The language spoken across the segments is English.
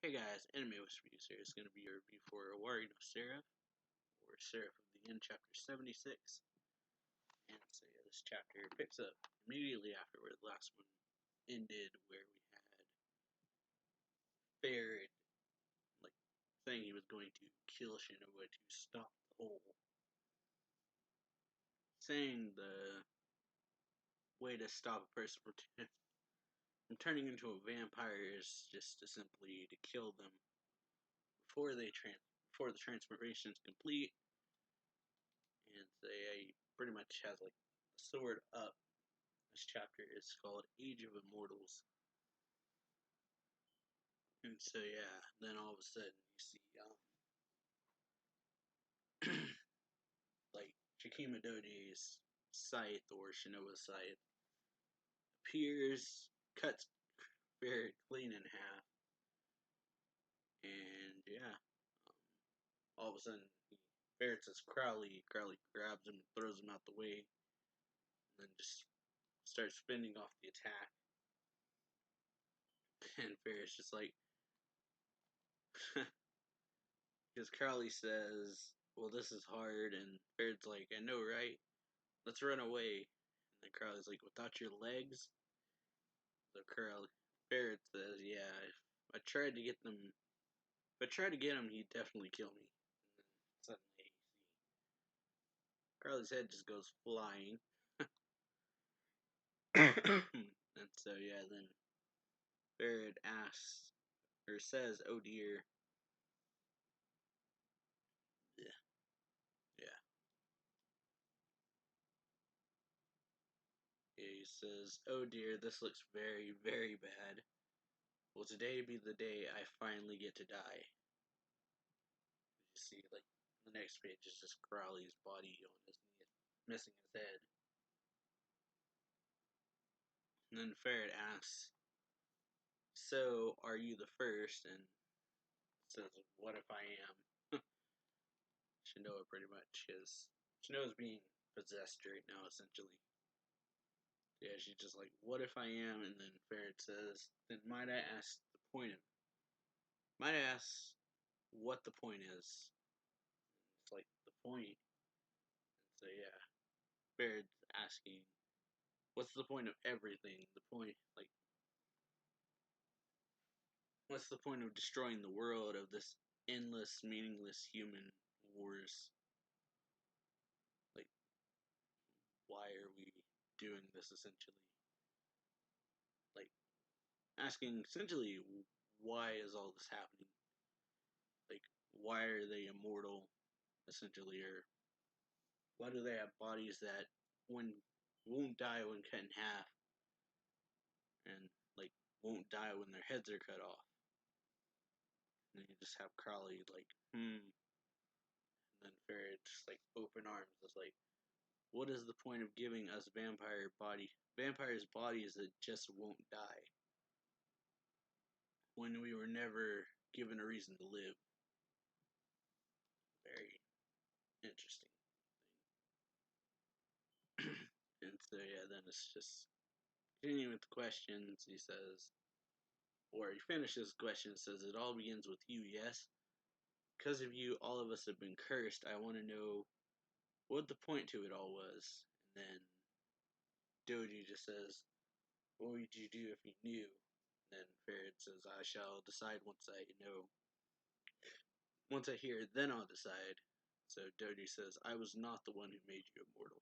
Hey guys, Anime Whisper here is going to be a review for Owari no Seraph, or Seraph of the End, chapter 76. And so yeah, this chapter picks up immediately after where the last one ended, where we had Barrett, like, saying he was going to kill Shinoa to stop the whole, saying the way to stop a person from turning into a vampire is just to simply to kill them before before the transformation is complete. And so yeah, he pretty much has like the sword up. This chapter is called Age of Immortals. And so yeah, then all of a sudden you see like Shikima Doji's scythe, or Shinoa's scythe, appears, cuts Barrett clean in half, and yeah, all of a sudden Barrett says Crowley. Crowley grabs him and throws him out the way, and then just starts spinning off the attack. And Barrett's just like, because Crowley says, "Well, this is hard," and Barrett's like, "I know, right? Let's run away." And then Crowley's like, "Without your legs?" So Barrett says, "Yeah, if I tried to get them, if I tried to get him, he'd definitely kill me." And then suddenly, you see Crowley's head just goes flying. And so yeah, then Barrett asks or says, "Oh dear." Yeah, yeah. He says, "Oh dear, this looks very, very bad. Will today be the day I finally get to die?" You see, like, the next page is just Crowley's body on his knee, missing his head. And then Ferret asks, "So, are you the first?" And says, "What if I am?" Shinoa pretty much is. Shinoa's being possessed right now, essentially. Yeah, she's just like, "What if I am?" And then Ferret says, "Then might I ask the point of might I ask what the point is?" And it's like, the point. And so yeah, Ferret's asking, "What's the point of everything? The point, like, what's the point of destroying the world, of this endless, meaningless human wars? Like, why are we doing this, essentially?" Like, asking, essentially, why is all this happening? Like, why are they immortal, essentially? Or why do they have bodies that won't die when cut in half, and, like, won't die when their heads are cut off? And you just have Crowley, like, and then Ferret just, like, open arms, is like, "What is the point of giving us vampires' bodies that just won't die, when we were never given a reason to live?" Very interesting thing. And so yeah, then it's just continuing with the questions. He says, or he finishes the question and says, "It all begins with you, yes? Because of you, all of us have been cursed. I want to know what the point to it all was." And then Doji just says, "What would you do if you knew?" And then Ferret says, "I shall decide once I know. Once I hear, then I'll decide." So Doji says, "I was not the one who made you immortal.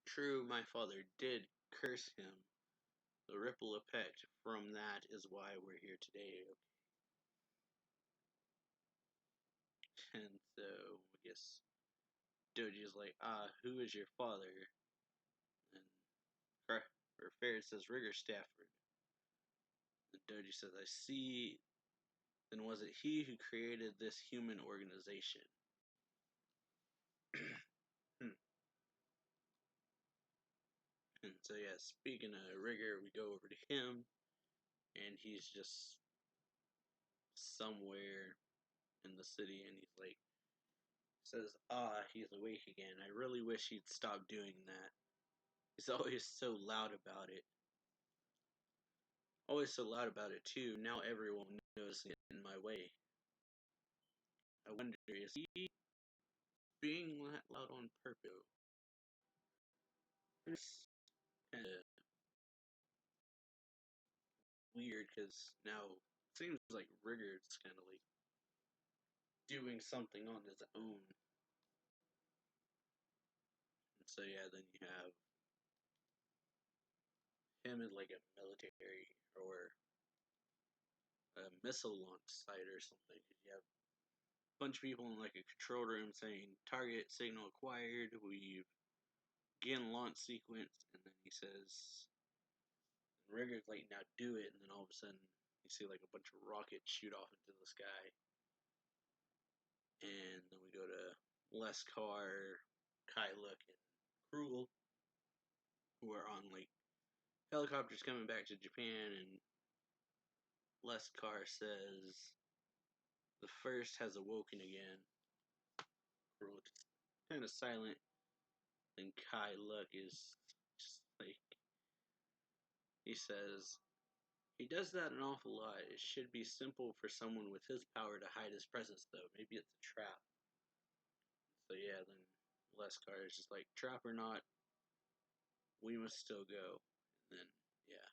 True, my father did curse him. The ripple effect from that is why we're here today." And so, I guess Doji is like, "Who is your father?" And Ferret says, "Rigger Stafford." And Doji says, "I see. Then was it he who created this human organization?" And so yeah, speaking of Rigger, we go over to him, and he's just somewhere in the city, and he's like, says, he's awake again. I really wish he'd stop doing that. He's always so loud about it. always so loud about it too. Now everyone knows it in my way. I wonder, is he being that loud on purpose? It's kind of weird because now it seems like Rigger's kind of like doing something on his own. And so yeah, then you have him at like a military or a missile launch site or something. You have a bunch of people in like a control room saying target signal acquired. We've begin launch sequence, and then he says, and Rigger's like, now do it, and then all of a sudden you see like a bunch of rockets shoot off into the sky, and then we go to Leskar, Kyluk, and Krul, who are on like helicopters coming back to Japan, and Leskar says the first has awoken again. Krul is kind of silent, and Kyluk is just like, he says, he does that an awful lot. It should be simple for someone with his power to hide his presence, though. Maybe it's a trap. So yeah, then Leskar is just like, trap or not, we must still go. And then, yeah.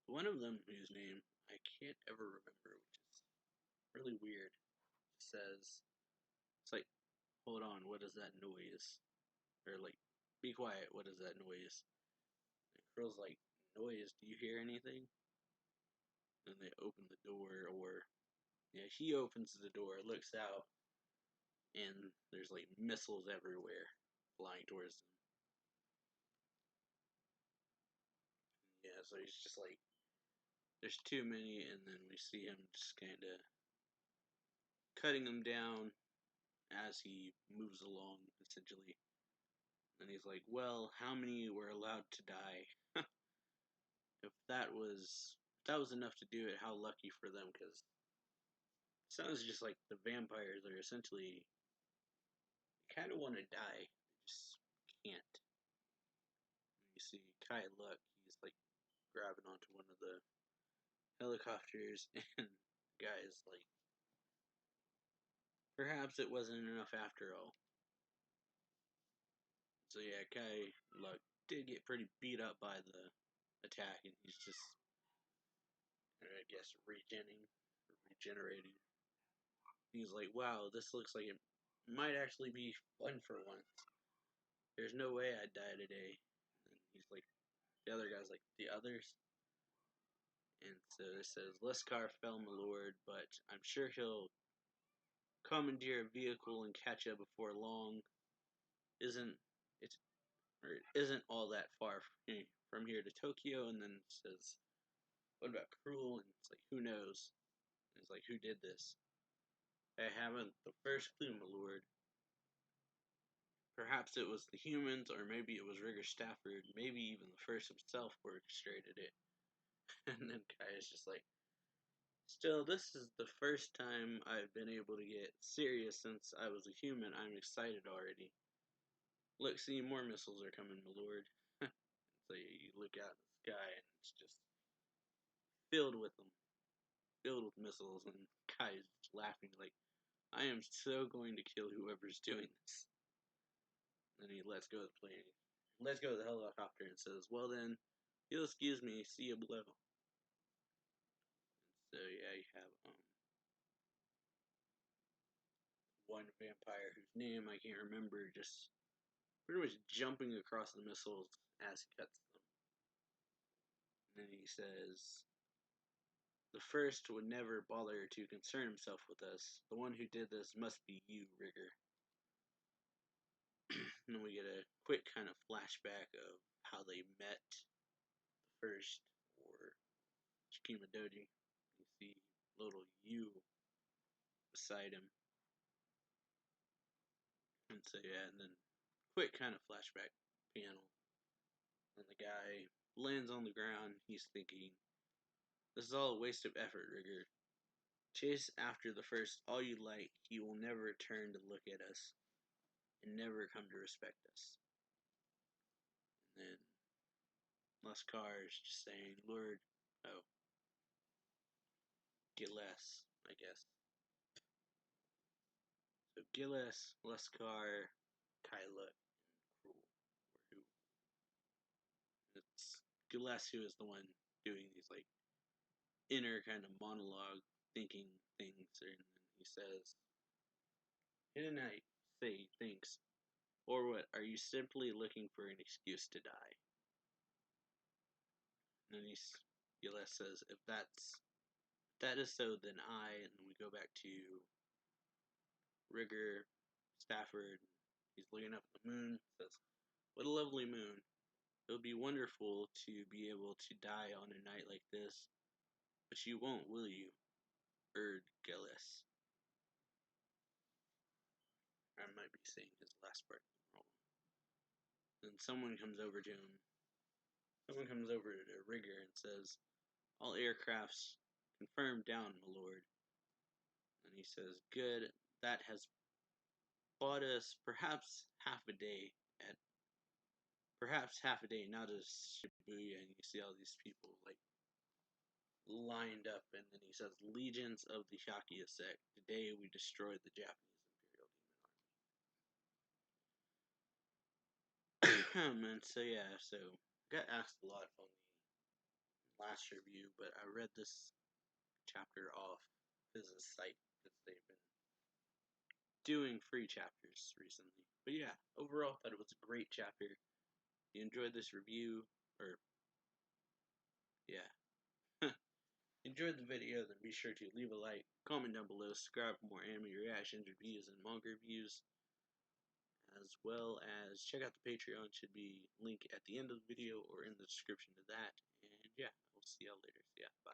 One of them, whose name I can't ever remember, which is really weird, says, it's like, hold on, what is that noise? Or like, be quiet, what is that noise? And Krill's like, noise, do you hear anything? And they open the door, or, yeah, he opens the door, looks out, and there's like missiles everywhere flying towards them. Yeah, so he's just like, there's too many, and then we see him just kind of cutting them down as he moves along, essentially. And he's like, well, how many were allowed to die? If that was enough to do it, how lucky for them, because it sounds just like the vampires are essentially kind of want to die, they just can't. And you see Kai Luck, he's like grabbing onto one of the helicopters, and the guy is like, perhaps it wasn't enough after all. So yeah, Kai Luck did get pretty beat up by the attack, and he's just, I guess, regenerating. He's like, wow, this looks like it might actually be fun for once. There's no way I'd die today. And he's like, the other guy's like, the others? And so it says, Leskar fell, my lord, but I'm sure he'll commandeer a vehicle and catch up before long. Isn't it, or it isn't all that far from here to Tokyo? And then it says, what about Cruel? And it's like, who knows? And it's like, who did this? I haven't the first clue, my lord. Perhaps it was the humans, or maybe it was Rigger Stafford, maybe even the first himself orchestrated it. And then Kai is just like, still, this is the first time I've been able to get serious since I was a human. I'm excited already. Look, see, more missiles are coming, my lord. So you look out in the sky, and it's just filled with them, filled with missiles, and Kai is laughing like, I am so going to kill whoever's doing this. And he lets go of the plane. Lets go of the helicopter and says, well then, you'll excuse me, see you below. And so yeah, you have one vampire whose name I can't remember, just pretty much jumping across the missiles as he cuts them. And then he says, the first would never bother to concern himself with us. The one who did this must be you, Rigger. And then we get a quick kind of flashback of how they met the first, or Shikima Doji. You see little you beside him. And so yeah, and then quick kind of flashback panel. And the guy lands on the ground. He's thinking, this is all a waste of effort, Rigger. Chase after the first all you like. He will never return to look at us and never come to respect us. And then Lascar is just saying, Lord, Gilles, I guess. So Gilles, Lascar, Kyla, and Cruel were who. It's Gilles who is the one doing these like inner kind of monologue, thinking things, and then he says, "Didn't I say thanks? Or what? Are you simply looking for an excuse to die?" And then Gilles says, "If that is so, then and then we go back to Rigger, Stafford. He's looking up at the moon. Says, "What a lovely moon! It would be wonderful to be able to die on a night like this, but you won't, will you?" urged Gilles. I might be saying his last part wrong. Then someone comes over to him. Someone comes over to Rigger and says, "All aircrafts confirmed down, my lord." And he says, "Good. That has bought us perhaps half a day, not as Shibuya." And you see all these people like lined up, and then he says, "Legions of the Hyakuya sect. Today we destroyed the Japanese Imperial Demon Army." And so yeah, so I got asked a lot on the last review, but I read this chapter off Fiz's site because they've been doing free chapters recently. But yeah, overall, thought it was a great chapter. If you enjoyed this review, or yeah, enjoyed the video, then be sure to leave a like, comment down below, subscribe for more anime reactions, reviews, and manga reviews, as well as check out the Patreon. Should be link at the end of the video or in the description to that. And yeah, we'll see y'all later. See ya. Bye.